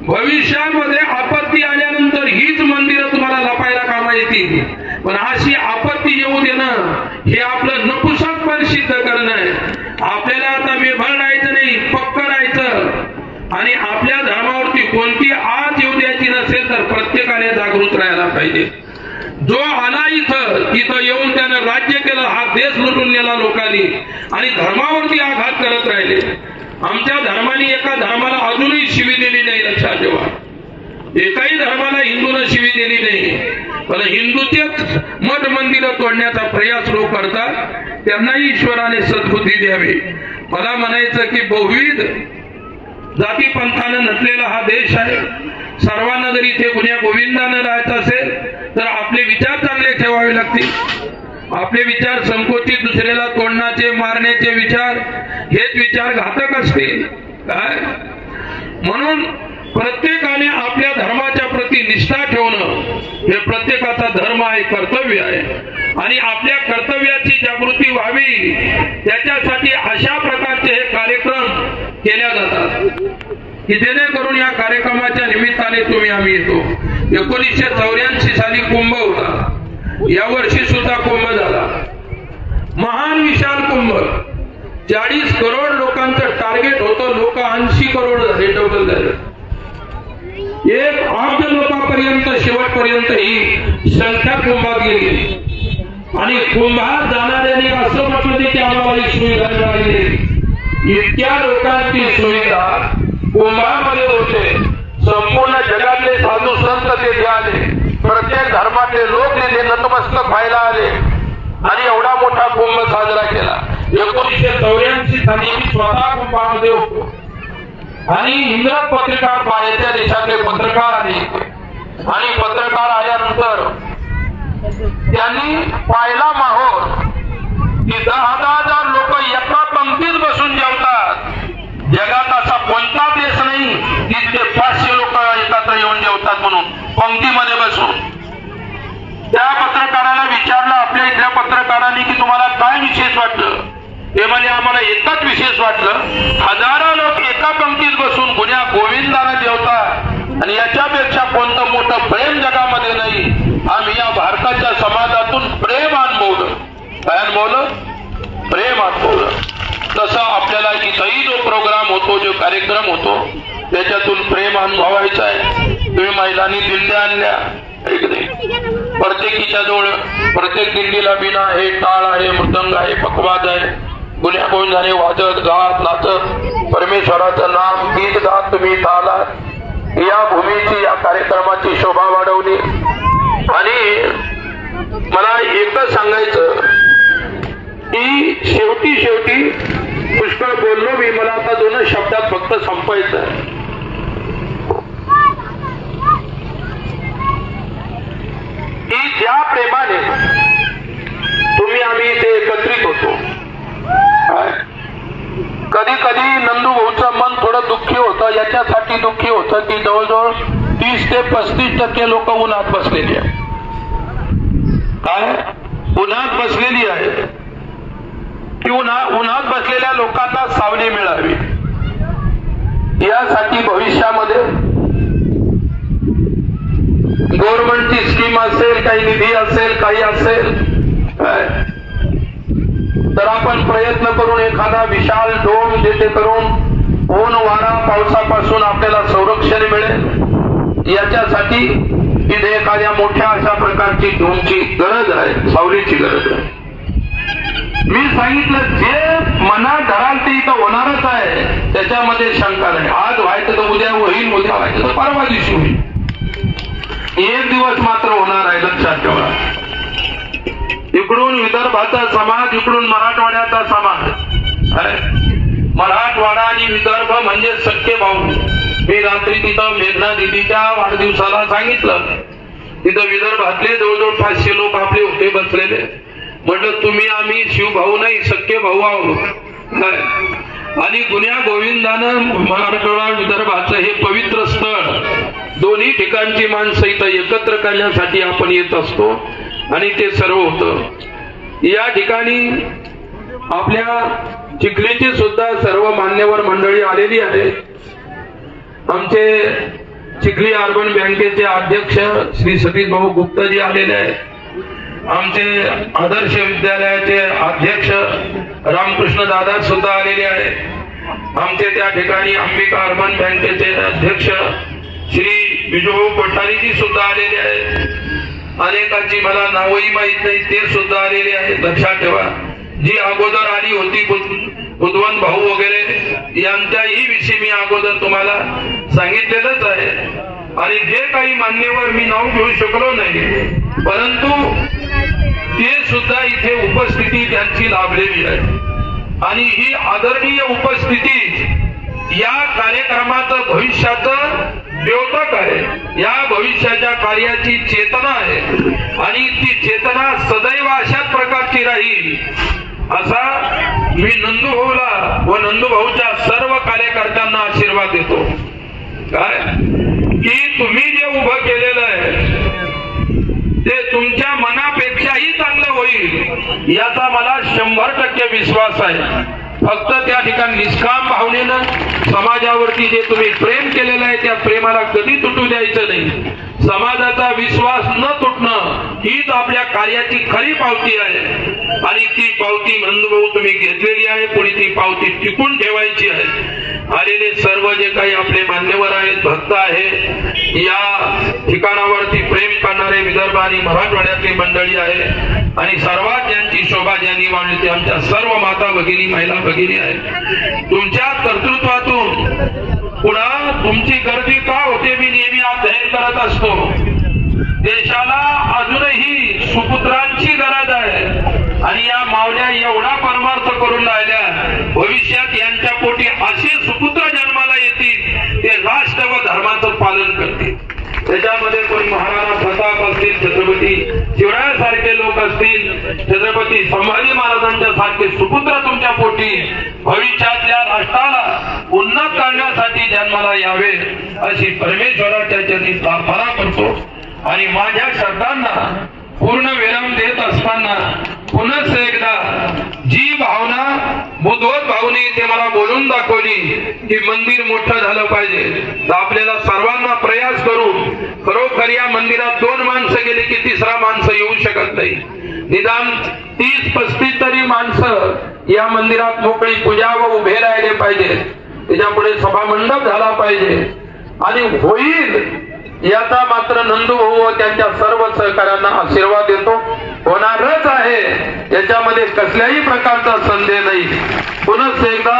भविष्यामध्ये आपत्ती आल्यानंतर हीच मंदिरं तुम्हाला लपायला कामा येतील. पण अशी आपत्ती येऊ देणं हे आपलं नपुसकपण सिद्ध करणं आहे. आपल्याला आता बेभान राहायचं नाही, पक्क राहायचं. आणि आपल्या धर्मावरती कोणती आत येऊ द्यायची नसेल तर प्रत्येकाने जागृत राहायला पाहिजे. जो आला इथं येऊन त्यानं राज्य केलं, हा देश लुटून नेला लोकांनी आणि धर्मावरती आघात करत राहिले. आमच्या धर्माने एका धर्माला अजूनही शिवी दिली नाही, लक्षात ठेवा. एकाही धर्माला हिंदूनं शिवी दिली नाही. पण हिंदूचेच मठ मंदिरं तोडण्याचा प्रयास लोक करतात. त्यांनाही ईश्वराने सद्बुद्धी द्यावी. मला म्हणायचं की बहुविध जाती पंथानं नटलेला हा देश आहे. सर्वांना जरी इथे गुन्ह्या गोविंदानं राहायचं असेल तर आपले विचार चांगले ठेवावे लागतील. आपले विचार संकोचित, दुसऱ्याला तोडण्याचे, मारण्याचे विचार, हेच विचार घातक असतील. काय म्हणून प्रत्येकाने आपल्या धर्माच्या प्रती निष्ठा ठेवणं हे प्रत्येकाचा धर्म आहे, कर्तव्य आहे. आणि आपल्या कर्तव्याची जागृती व्हावी त्याच्यासाठी अशा प्रकारचे हे कार्यक्रम केल्या जातात की जेणेकरून या कार्यक्रमाच्या निमित्ताने तुम्ही आम्ही येतो. 1984 साली कुंभ होता. यावर्षी सुद्धा कुंभ झाला. महान विशाल कुंभ. 40 करोड लोकांचं टार्गेट होतं. लोक 80 करोड झाले, टोटल झाले. 1 अब्ज लोकांपर्यंत शेवटपर्यंत ही संख्या कुंभात गेली. आणि कुंभात जाणाऱ्यांनी असं म्हटलं की आम्हाला सुविधा मिळाली. इतक्या लोकांची सुविधा कुंभामध्ये होते संपूर्ण जगातले साधू संत तेथे आले, प्रत्येक धर्मातले लोक तेथे नतमस्तक व्हायला आले आणि एवढा मोठा कुंभ साजरा केला. 1984 साली मी स्वतः कुंभामध्ये होतो आणि इंग्रज पत्रकार बाहेरच्या देशातले पत्रकार आले आणि पत्रकार आल्यानंतर त्यांनी पाहिला माहोल की 10,000 लोक एका पंक्तीत बसून जेवतात. जगात असा कोणता देश नाही तिथे 500 लोक एकत्र येऊन जेवतात म्हणून पंक्तीमध्ये बसून. त्या पत्रकाराला विचारलं आपल्या इथल्या पत्रकारांनी की तुम्हाला काय विशेष वाटलं. ते म्हणजे आम्हाला एकच विशेष वाटलं, हजारो लोक एका पंक्तीत बसून गुन्ह्या गोविंदाला जेवतात आणि याच्यापेक्षा कोणतं मोठं प्रेम जगामध्ये नाही. आम्ही या भारताच्या समाजातून प्रेम अनुभवलं. काय अनुभवलं? प्रेम अनुभवलं. तसं आपल्याला इथंही जो प्रोग्राम होतो, जो कार्यक्रम होतो, त्याच्यातून प्रेम अनुभवायचं आहे. तुम्ही महिलांनी दिंड्या आणल्या, प्रत्येकीच्या जवळ प्रत्येक दिंडीला बिना आहे, टाळ आहे, मृदंग आहे, पखवाज आहे, गुन्ह्या गोविंदाने वाजत गात नाचत परमेश्वराचं नाम गीत गात तुम्ही इथं आलात. या भूमीची, या कार्यक्रमाची शोभा वाढवली. आणि मला एकच सांगायचं की शेवटी पुष्कळ बोललो मी, मला आता 2 शब्दात फक्त संपवायचं आहे. की ज्या प्रेमाने तुम्ही आम्ही इथे एकत्रित होतो, कधी कधी नंदू भाऊचं मन थोडं दुःखी होतं. याच्यासाठी दुःखी होतं की जवळजवळ 30 ते 35% लोक उन्हात बसलेली आहे. काय उन्हात बसलेली आहे की उन्हात बसलेल्या लोकांना सावली मिळावी यासाठी भविष्यामध्ये गव्हर्नमेंटची स्कीम असेल, काही निधी असेल, काही असेल, तर आपण प्रयत्न करून एखादा विशाल डोम जिथे करून ऊन वारा पावसापासून आपल्याला संरक्षण मिळेल याच्यासाठी इथे एखाद्या मोठ्या अशा प्रकारची डोमची गरज आहे, सावलीची गरज आहे. मी सांगितलं जे मनात धराल ते इथं होणारच आहे, त्याच्यामध्ये शंका नाही. आज व्हायचं तर उद्या होईल, उद्या व्हायचं तर परवा दिवशी होईल. एक दिवस मात्र होणार आहे, लक्षात ठेवा. इकडून विदर्भाचा समाज, इकडून मराठवाड्याचा समाज. मराठवाडा आणि विदर्भ म्हणजे सख्खे भाऊ. मी रात्री तिथं मेघना दिदीच्या वाढदिवसाला सांगितलं, तिथं विदर्भातले जवळजवळ 500 लोक आपले होते बसलेले. म्हटलं तुम्ही आम्ही शिवभाऊ नाही, सख्खे भाऊ आहोत. आणि गुन्ह्या गोविंदानं मराठवाडा विदर्भाचं हे पवित्र स्थळ, दोन्ही ठिकाणची माणसं इथं एकत्र करण्यासाठी आपण येत असतो आणि ते सर्व होतं. या ठिकाणी आपल्या चिखलीची सुद्धा सर्व मान्यवर मंडळी आलेली आहेत. आमचे चिखली अर्बन बँकेचे अध्यक्ष श्री सतीश भाऊ गुप्ताजी आलेले आहेत. आमचे आदर्श विद्यालयाचे अध्यक्ष रामकृष्ण दादा सुद्धा आलेले आहेत. आमचे त्या ठिकाणी अंबिका अर्बन बँकेचे अध्यक्ष श्री विजू कोठारीजी सुद्धा आलेले आहेत. अनेकांची मला नावही माहित नाही, ते सुद्धा आलेले आहेत. लक्षात ठेवा, जी अगोदर आली होती बुधवंत भाऊ वगैरे यांच्याही विषयी मी अगोदर तुम्हाला सांगितलेलंच आहे. आणि जे काही मान्यवर मी नाव घेऊ शकलो नाही, परंतु ते सुद्धा इथे उपस्थिती त्यांची लाभलेली आहे. आणि ही आदरणीय उपस्थिती या कार्यक्रमाचं भविष्याचं द्योतक आहे, या भविष्याच्या कार्याची चेतना आहे. आणि ती चेतना सदैव अशाच प्रकारची राहील असा मी नंदूभाऊला व नंदूभाऊच्या सर्व कार्यकर्त्यांना आशीर्वाद देतो. काय की तुम्ही जे उभं केलेलं आहे ते तुमच्या मनापेक्षाही चांगलं होईल याचा मला 100% विश्वास आहे. फक्त त्या ठिकाणी निष्काम भावनेनं समाजावरती जे तुम्ही प्रेम केलेलं आहे त्या प्रेमाला कधी तुटू द्यायचं नाही. समाजाचा विश्वास न तुटणं हीच आपल्या कार्याची खरी पावती आहे. आणि ती पावती नंदूभाऊ तुम्ही घेतलेली आहे, पुढे ती पावती टिकून ठेवायची आहे. आलेले सर्व जे काही आपले मान्यवर आहेत, भक्त आहे, या ठिकाणावरती प्रेम करणारे विदर्भ आणि मराठवाड्यातली मंडळी आहे. आणि सर्वात ज्यांची शोभा ज्यांनी वाढली ते आमच्या सर्व माता भगिनी, महिला भगिनी आहेत. तुमच्या कर्तृत्वातून पुन्हा तुमची गर्दी का होते करत असतो. देशाला अजूनही सुपुत्रांची गरज आहे आणि या मावल्या एवढा परमार्थ करून राहिल्या, भविष्यात यांच्या पोटी असे सुपुत्र जन्माला येतील ते राष्ट्र व धर्माचं पालन करतील. त्याच्यामध्ये कोणी महाराणा प्रताप असतील, छत्रपती शिवरायांसारखे लोक असतील, छत्रपती संभाजी महाराजांच्या सारखे सुपुत्र तुमच्या पोटी भविष्यातल्या राष्ट्राला उन्नत करण्यासाठी जन्माला यावे अशी परमेश्वराच्या चरणी प्रार्थना करतो. आणि माझ्या शब्दांना पूर्ण विराम देत असताना पुनः एकदा जी भावना बुद्धवत भावने ते मला बोलून दाखवली की मंदिर मोठं झालं पाहिजे, तर आपल्याला सर्वांना प्रयास करून खरोखर या मंदिरात 2 माणसं गेले की 3रा माणसं येऊ शकत नाही. निदान 30-35 तरी माणसं या मंदिरात मोकळी पूजा व उभे राहिले पाहिजे. त्याच्यापुढे सभामंडप झाला पाहिजे आणि होईल याचा मात्र नंदू भाऊ व त्यांच्या सर्व सहकाऱ्यांना आशीर्वाद देतो. होणारच आहे याच्यामध्ये कसल्याही प्रकारचा संदेह नाही. पुनः एकदा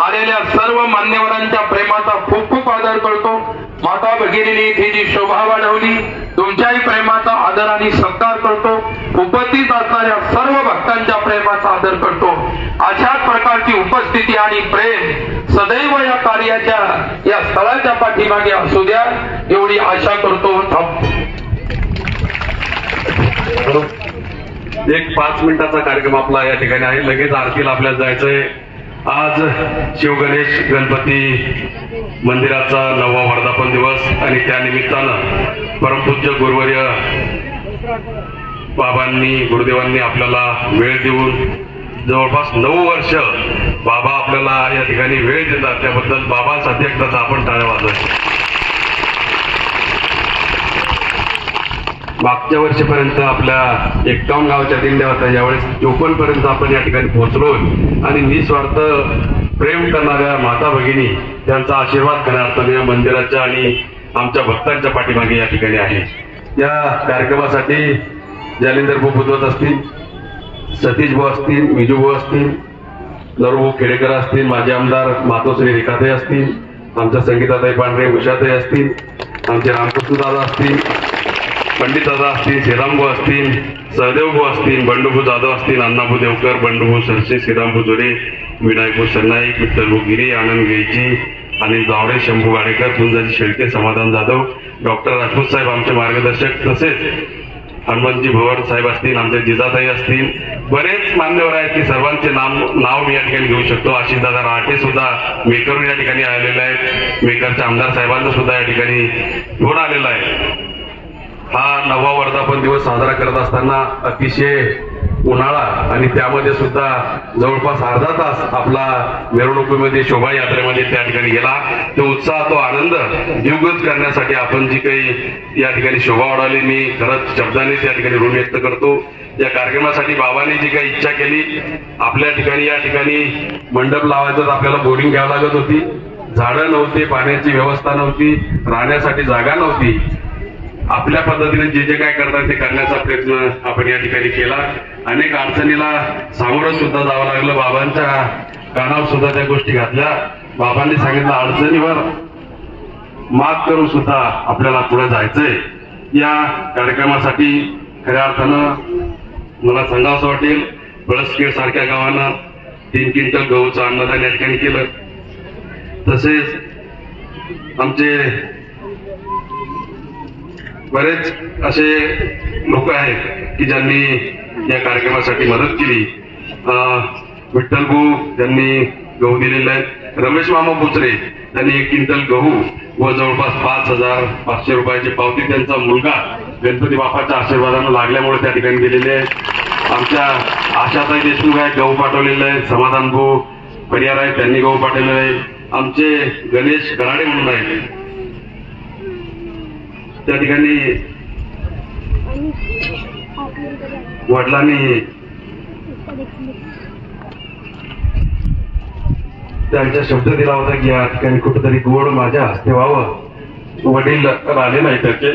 आलेल्या सर्व मान्यवरांच्या प्रेमाचा खूप खूप आदर करतो. माता भगिनीने इथे जी शोभा वाढवली तुमच्याही प्रेमाचा आदर आणि सत्कार करतो. उपस्थित असणाऱ्या सर्व भक्तांच्या प्रेमाचा आदर करतो. अशाच प्रकारची उपस्थिती आणि प्रेम सदैव या कार्याच्या या स्थळाच्या पाठीमागे असू द्या एवढी आशा करतो. एक 5 मिनिटाचा कार्यक्रम आपला या ठिकाणी आहे. लगेच आरतीला आपल्याला जायचंय. आज शिवगणेश गणपती मंदिराचा 9वा वर्धापन दिवस आणि त्यानिमित्तानं परमपूज्य गुरुवर्य बाबांनी गुरुदेवांनी आपल्याला वेळ देऊन जवळपास 9 वर्ष बाबा आपल्याला या ठिकाणी वेळ देतात. त्याबद्दल बाबांसाठी एकदा आपण टाळ्या वाजवायच्या. मागच्या वर्षीपर्यंत आपल्या 51 गावच्या दिंड्या होत्या, यावेळेस 54 पर्यंत आपण या ठिकाणी पोहोचलो आणि निस्वार्थ प्रेम करणाऱ्या माता भगिनी त्यांचा आशीर्वाद करण्यार्थाने या मंदिराच्या आणि आमच्या भक्तांच्या पाठीमागे या ठिकाणी आहे. या कार्यक्रमासाठी जालिंदर भाऊ बुधवत असतील, सतीश भाऊ असतील, विजू भाऊ असतील, नरभाऊ खेडेकर असतील, माजी आमदार मातोश्री रेखाताई असतील, आमच्या संगीताताई पांढरे उषाताई असतील, आमचे रामकृष्ण दादा असतील, पंडित दादा असतील, श्रीरामभाऊ असतील, सहदेवभाऊ असतील, बंडूभाऊ जाधव असतील, अण्णाभाऊ देवकर, बंडूभाऊ सरसे, श्रीरामभाऊ जोरे, विनायकभाऊ सरनाईक, विठ्ठलभाऊ गिरी, आनंद गेयची, अनिल जावडे, शंभू गाडेकर, कुंजाजी शेळके, समाधान जाधव, डॉक्टर राजपूत साहेब आमचे मार्गदर्शक, तसेच हनुमंतजी भवर साहेब असतील, आमचे जिजाताई असतील, बरेच मान्यवर आहेत की सर्वांचे नाव मी या ठिकाणी घेऊ शकतो. आशिषदादा राहटे सुद्धा मेकरून या ठिकाणी आलेले आहेत. मेकरच्या आमदार साहेबांचा सुद्धा या ठिकाणी फोन आलेला आहे. हा 9वा वर्धापन दिवस साजरा करत असताना अतिशय उन्हाळा आणि त्यामध्ये सुद्धा जवळपास अर्धा तास आपला मिरवणुकीमध्ये शोभायात्रेमध्ये त्या ठिकाणी गेला. तो उत्साह, तो आनंद द्विगुणित करण्यासाठी आपण जी काही या ठिकाणी शोभा वाढवली मी खरंच शब्दाने त्या ठिकाणी ऋण व्यक्त करतो. या कार्यक्रमासाठी बाबांनी जी काही इच्छा केली, आपल्या ठिकाणी या ठिकाणी मंडप लावायचं आपल्याला बोर्डिंग घ्यावं लागत होती, झाडं नव्हती, पाण्याची व्यवस्था नव्हती, राहण्यासाठी जागा नव्हती. आपल्या पद्धतीने जे जे काय करतात ते करण्याचा प्रयत्न आपण या ठिकाणी केला. अनेक अडचणीला सामोरं सुद्धा जावं लागलं. बाबांच्या कानावर सुद्धा त्या गोष्टी घातल्या. बाबांनी सांगितलं अडचणीवर मात करून सुद्धा आपल्याला पुढे जायचंय. या कार्यक्रमासाठी खऱ्या अर्थानं मला सांगावं वाटेल, पळसखेड सारख्या गावांना 3 क्विंटल गहूचं अन्नदान या ठिकाणी केलं. तसेच आमचे बरेच असे लोक आहेत की ज्यांनी या कार्यक्रमासाठी मदत केली. विठ्ठल भाऊ त्यांनी गहू दिलेले आहेत. रमेश मामा बुचरे त्यांनी 1 क्विंटल गहू व जवळपास 5,500 रुपयाची पावती त्यांचा मुलगा गणपती बाप्पाच्या आशीर्वादानं लागल्यामुळे त्या ठिकाणी दिलेले आहेत. आमच्या आशाताई देशमुख आहेत, गहू पाठवलेले आहेत. समाधान भाऊ परिहार आहेत, त्यांनी गहू पाठवलेले आहे. आमचे गणेश गराडे म्हणून आहेत, त्या ठिकाणी वडिलांनी त्यांच्या शब्द दिला होता की या ठिकाणी कुठेतरी गोड माझ्या हस्ते व्हावं. वडील आले नाही त्याचे,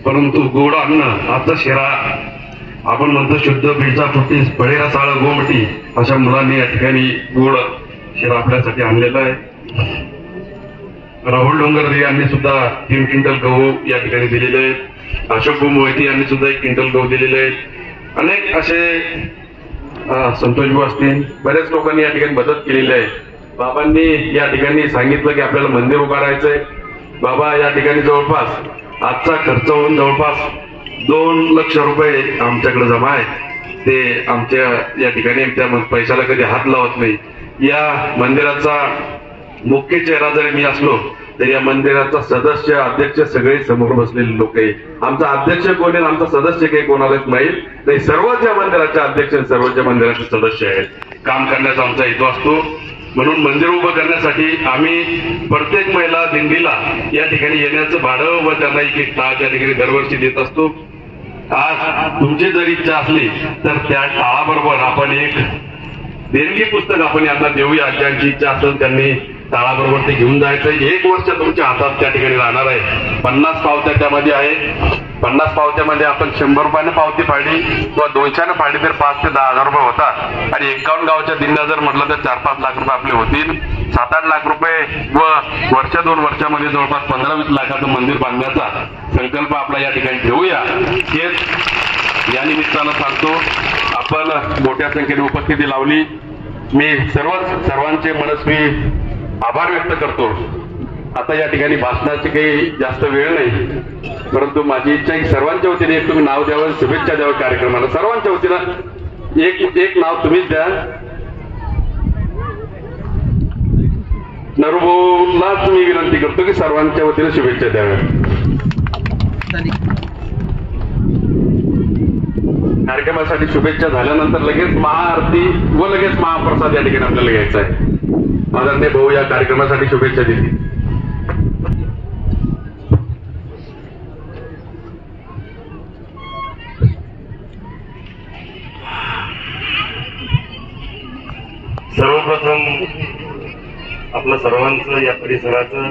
परंतु गोड अन्न आजचा शिरा आपण म्हणतो शुद्ध बीडचा फुटीस फळेरा साळ गोमटी, अशा मुलांनी या ठिकाणी गोड शिरा आपल्यासाठी आणलेला आहे. राहुल डोंगरदे यांनी सुद्धा 3 क्विंटल गहू या ठिकाणी दिलेले आहेत. अशोक मोहिते यांनी सुद्धा 1 क्विंटल गहू दिलेले आहेत. अनेक असे संतोषभाऊ असतील, बऱ्याच लोकांनी या ठिकाणी मदत केलेली आहे. बाबांनी या ठिकाणी सांगितलं की आपल्याला मंदिर उभारायचंय. बाबा या ठिकाणी जवळपास आजचा खर्च होऊन जवळपास 2 लाख रुपये आमच्याकडे जमा आहे. ते आमच्या या ठिकाणी त्या पैशाला कधी हात लावत नाही. या मंदिराचा मुख्य चेहरा जरी मी असलो तरी या मंदिराचा सदस्य अध्यक्ष सगळे समोर बसलेले लोक आहे. आमचा अध्यक्ष कोण आहे, आमचा सदस्य काही कोणालाच माहीत नाही. सर्वच या मंदिराचे अध्यक्ष सर्वच या मंदिराचे सदस्य आहेत. काम करण्याचा आमचा हेतू असतो. म्हणून मंदिर उभं करण्यासाठी आम्ही प्रत्येक महिला दिंडीला या ठिकाणी येण्याचं भाडं व त्यांना 1 टाळ त्या ठिकाणी दरवर्षी देत असतो. आज तुमची जर इच्छा असली तर त्या टाळाबरोबर आपण एक देणगी पुस्तक आपण यांना देऊया. ज्यांची इच्छा असेल त्यांनी टाळाबरोबर ते घेऊन जायचं. 1 वर्ष तुमच्या हातात त्या ठिकाणी राहणार आहे. 50 पावत्या त्यामध्ये आहे. 50 पावत्यामध्ये आपण 100 रुपयाने पावती फाडली किंवा 200ने फाडली तर 5 ते 10 हजार रुपये होतात. आणि 51 गावच्या दिंड्या जर म्हटलं तर 4-5 लाख रुपये आपले होतील. 7-8 लाख रुपये व वर्ष 2 वर्षामध्ये जवळपास 15-20 लाखाचं मंदिर बांधण्याचा संकल्प आपला या ठिकाणी ठेवूया. हेच या निमित्तानं सांगतो. आपण मोठ्या संख्येने उपस्थिती लावली. मी सर्वांचे मनस्वी आभार व्यक्त करतो. आता या ठिकाणी भाषणाची काही जास्त वेळ नाही, परंतु माझी इच्छा की सर्वांच्या वतीने एक तुम्ही नाव द्यावं, शुभेच्छा द्यावं कार्यक्रमाला. सर्वांच्या वतीनं एक नाव तुम्हीच द्या. नरूभाऊलाच मी विनंती करतो की सर्वांच्या वतीने शुभेच्छा द्याव्या. कार्यक्रमासाठी शुभेच्छा झाल्यानंतर लगेच महाआरती व लगेच महाप्रसाद या ठिकाणी आपल्याला घ्यायचा आहे. आदरणीय भाऊ या कार्यक्रमासाठी शुभेच्छा देतील. सर्वप्रथम आपलं सर्वांचं या परिसराचं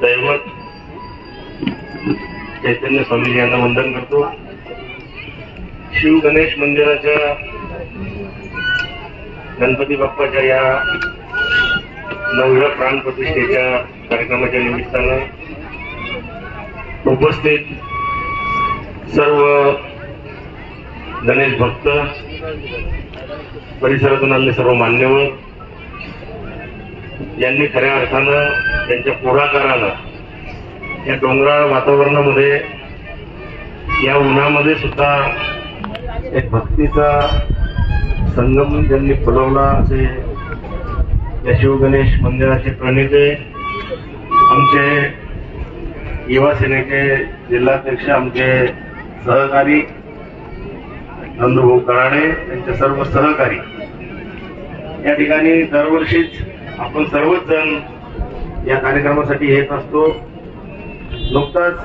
दैवत चैतन्य स्वामी यांना वंदन करतो. शिव गणेश मंदिराच्या गणपती बाप्पाच्या या 9व्या प्राण प्रतिष्ठेच्या कार्यक्रमाच्या निमित्तानं उपस्थित सर्व गणेश भक्त, परिसरातून आलेले सर्व मान्यवर यांनी खऱ्या अर्थानं त्यांच्या पुढाकारानं या डोंगराळ वातावरणामध्ये या उन्हामध्ये सुद्धा एक भक्तीचा संगम ज्यांनी फुलवला असे या शिवगणेश मंदिराचे प्रणेते आमचे युवा सेनेचे जिल्हाध्यक्ष, आमचे सहकारी नंदूभाऊ कराडे, त्यांचे सर्व सहकारी या ठिकाणी दरवर्षीच आपण सर्वच जण या कार्यक्रमासाठी येत असतो. नुकताच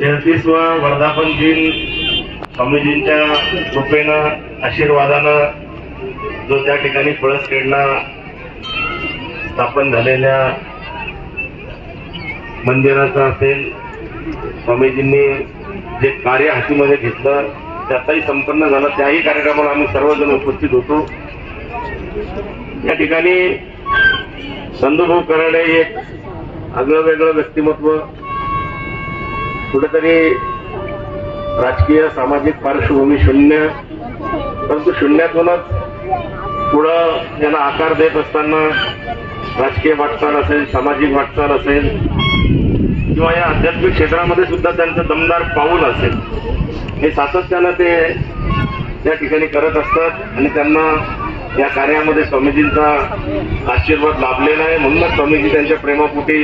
33वा वर्धापन दिन स्वामीजींच्या कृपेनं, आशीर्वादानं जो त्या ठिकाणी पळसखेडला स्थापन झालेल्या मंदिराचा असेल, स्वामीजींनी जे कार्य हातीमध्ये घेतलं त्याचाही संपन्न झाला. त्याही कार्यक्रमाला आम्ही सर्वजण उपस्थित होतो. या ठिकाणी नंदूभाऊ कराडे एक आगळं वेगळं व्यक्तिमत्व, कुठेतरी राजकीय सामाजिक पार्श्वभूमी शून्य, परंतु शून्यातूनच पुढं याला आकार देत असताना राजकीय वाटचाल असेल, सामाजिक वाटचाल असेल किंवा या आध्यात्मिक क्षेत्रामध्ये सुद्धा त्यांचं दमदार पाऊल असेल, हे सातत्यानं ते त्या ठिकाणी करत असतात आणि त्यांना या कार्यामध्ये स्वामीजींचा आशीर्वाद लाभलेला आहे. म्हणूनच स्वामीजी त्यांच्या प्रेमापोटी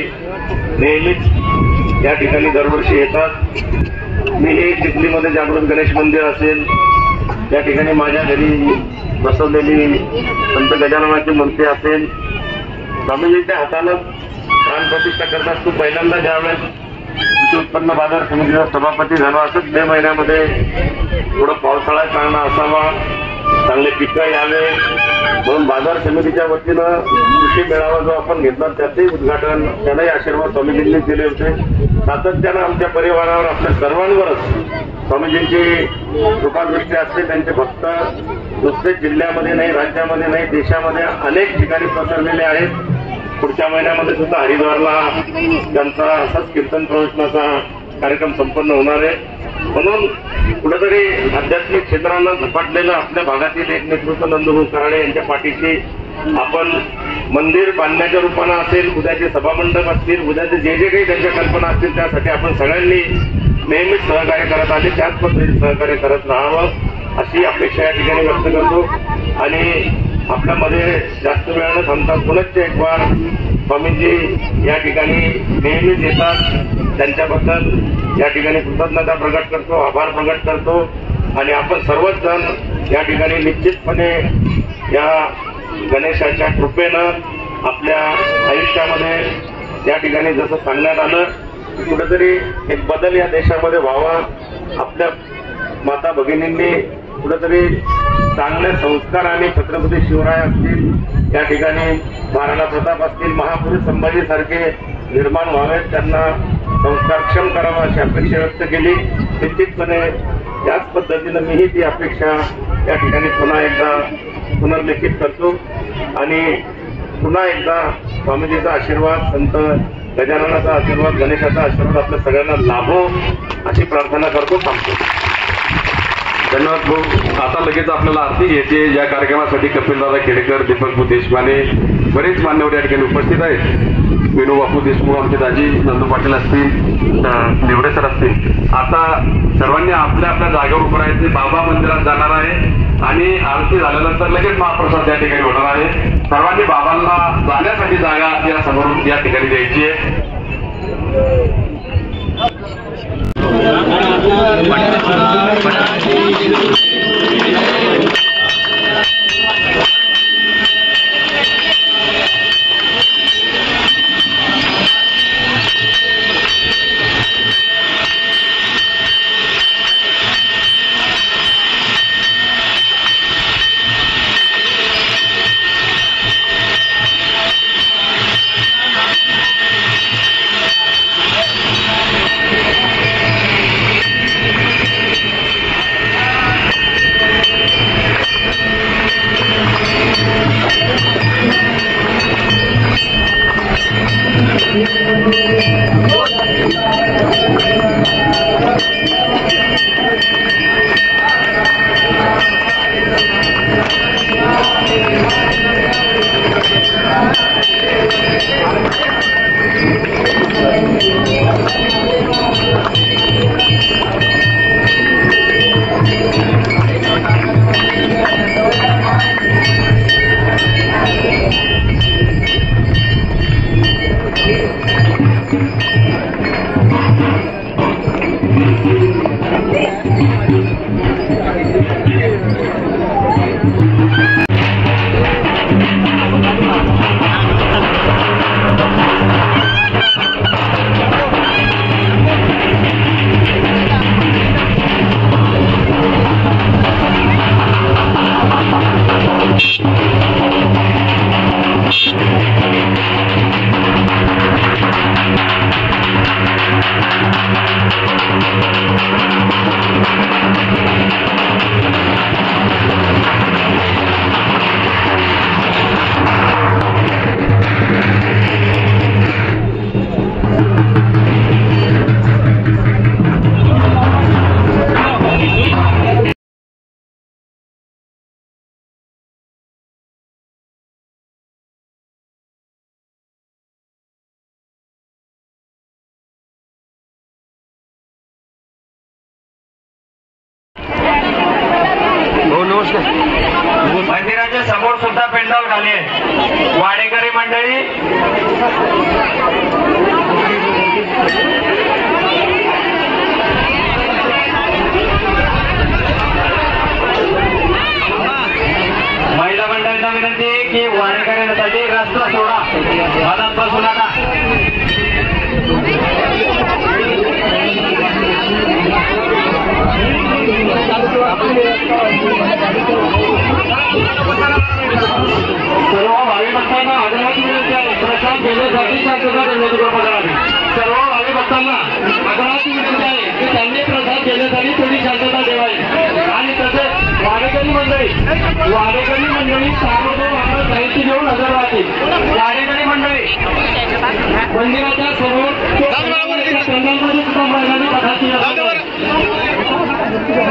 नेहमीच या ठिकाणी दरवर्षी येतात. मी हे चिखलीमध्ये जागृत गणेश मंदिर असेल, त्या ठिकाणी माझ्या घरी बसवलेली संत गजाननाची मूर्ती असेल, स्वामीजींच्या हातानं प्राण प्रतिष्ठा करतात. तू पहिल्यांदा ज्यावेळेस कृषी उत्पन्न बाजार समितीचा सभापती झाला, असंच मे महिन्यामध्ये थोडं पावसाळा चांगला असावा, चांगले पिकं यावे म्हणून बाजार समितीच्या वतीनं कृषी मेळावा जो आपण घेतला त्याचंही उद्घाटन, त्यालाही आशीर्वाद स्वामीजींनी दिले होते. सातत्यानं आमच्या परिवारावर, आपल्या सर्वांवरच स्वामीजींची कृपादृष्टी असते. त्यांचे भक्त नुसते जिल्ह्यामध्ये नाही, राज्यामध्ये नाही, देशामध्ये अनेक ठिकाणी पसरलेले आहेत. पुढच्या महिन्यामध्ये सुद्धा हरिद्वारला त्यांचा असाच कीर्तन प्रवचनाचा कार्यक्रम संपन्न होणार आहे. म्हणून कुठेतरी आध्यात्मिक क्षेत्रांना झपाटलेलं आपल्या भागातील एक नेतृत्व नंदभाऊ कराडे यांच्या पाठीशी आपण मंदिर बांधण्याच्या रूपानं असेल, उद्याचे सभामंडप असतील, उद्याचे जे जे काही त्यांच्या कल्पना असतील त्यासाठी आपण सगळ्यांनी नेहमीच सहकार्य करत आले, त्याच पद्धतीने सहकार्य करत राहावं अशी अपेक्षा या ठिकाणी व्यक्त करतो. आणि आपल्यामध्ये जास्त वेळ न थांबता पुनश्च एक बार स्वामींजी या ठिकाणी नेहमीच येतात, त्यांच्याबद्दल या ठिकाणी कृतज्ञता प्रकट करतो, आभार प्रकट करतो. आणि आपण सर्वच जण या ठिकाणी निश्चितपणे या गणेशाच्या कृपेनं आपल्या आयुष्यामध्ये या ठिकाणी जसं सांगण्यात आलं कुठेतरी एक बदल या देशामध्ये व्हावा. आपल्या माता भगिनींनी कुठेतरी चांगले संस्कार आणि छत्रपती शिवराय असतील, या ठिकाणी महाराणा प्रताप असतील, महापुरुष संभाजी सारखे निर्माण व्हावेत, त्यांना संस्कारक्षम करावा अशी अपेक्षा व्यक्त केली. निश्चितपणे याच पद्धतीनं मीही ती अपेक्षा या ठिकाणी पुन्हा एकदा पुनर्लिखित करतो. आणि पुन्हा एकदा स्वामीजीचा आशीर्वाद, संत गजाननाचा आशीर्वाद, गणेशाचा आशीर्वाद आपल्या सगळ्यांना लाभो अशी प्रार्थना करतो. थांबतो. धन्यवाद भाऊ. आता लगेच आपल्याला आरती घ्यायची. या कार्यक्रमासाठी कपिलदादा खेडेकर, दीपक देशमाने, बरेच मान्यवर या ठिकाणी उपस्थित आहेत. विनू बापू देशमुख, आमचे दाजी नंदू पाटील असतील, निवडे सर असतील. आता सर्वांनी आपल्या आपल्या जागेवर उभं राहायचे. बाबा मंदिरात जाणार आहे आणि आरती झाल्यानंतर लगेच महाप्रसाद या ठिकाणी होणार आहे. सर्वांनी बाबांना जाण्यासाठी जागा या समोर या ठिकाणी द्यायची आहे. मंदिराच्या समोर सुद्धा पेंडॉल खाली आहे. वाडेकरी मंडळी महिला मंडळींना विनंती आहे की वाडेकऱ्यांसाठी रस्ता सोडा, मधात बसू नका. सर्व भावी भक्तांना आदराची विनंती आहे, प्रसाद घेण्यासाठी शांतता करण्याची कृपा करावी. सर्व भावी भक्तांना आदराची विनंती आहे की त्यांनी प्रसाद घेण्यासाठी थोडी शांतता ठेवावी. आणि तसेच वाडेकरी मंडळी सार्वजनिक साहित्य घेऊन हजर राहतील. वाडेकरी मंडळी मंदिराच्या समोर पंडालमध्ये सुद्धा महिलांनी पदाची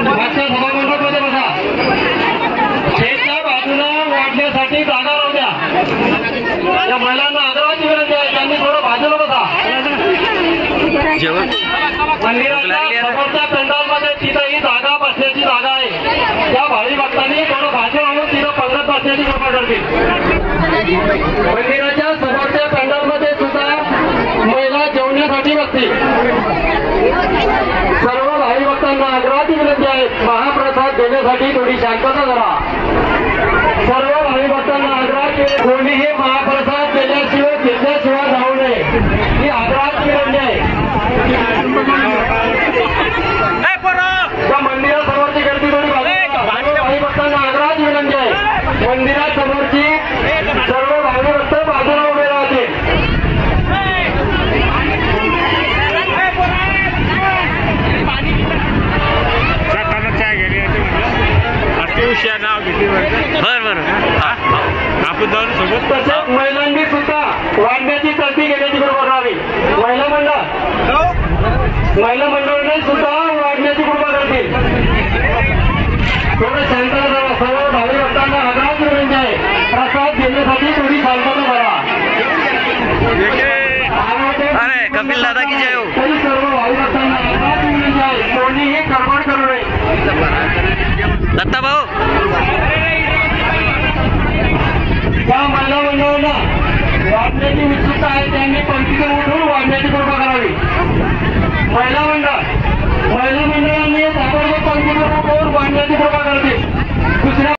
मागच्या सभामंडपामध्ये बघा शेतच्या बाजूला वाढण्यासाठी जागा लावल्या. त्या महिलांना आग्रहाची विनंती आहे त्यांनी थोडं बाजूला बसा. मंदिराच्या समोरच्या पेंडॉलमध्ये तिथंही जागा बसण्याची जागा आहे. त्या भावी भक्तांनी थोडं भाषण आणून तिथं पंगत बसण्याची कृपा करतील. मंदिराच्या समोरच्या पेंडॉलमध्ये सुद्धा महिला जेवण्यासाठी बसतील. सर्व भावी भक्तांना आग्रहाची विनंती आहे महाप्रसाद देण्यासाठी थोडी शांतता करा. सर्व भावी भक्तांना आग्रहाची कोणीही महाप्रसाद देण्याशिवाय घेतल्याशिवाय जाऊ नये ही आग्रहाची विनंती आहे. त्या मंदिरासमोरची गर्दी थोडी भावी भक्तांना आग्रहाची विनंती आहे मंदिरासमोरची सर्व भावी भक्त बाजूला उभे राहतील. तसेच महिलांनी सुद्धा वाढण्याची संधी घेण्याची कृपा करावी. महिला मंडळाने सुद्धा वाढण्याची कृपा करतील. थोडं शांतता करा. सर्व भावी भक्तांना आग्रहाची विनंती आहे प्रसाद देण्यासाठी थोडी शांतता करा. कपिल दादा की जय हो. तरी सर्व भावी भक्तांना आग्रहाची विनंती आहे कोणीही गडबड करू नये. दत्ता भाऊ त्या महिला मंडळांना वाढण्याची उत्सुकता आहे त्यांनी पंक्तीतून उठून वाढण्याची कृपा करावी. महिला मंडळांनी ताबडतोब पंक्तीतून उठून वाढण्याची कृपा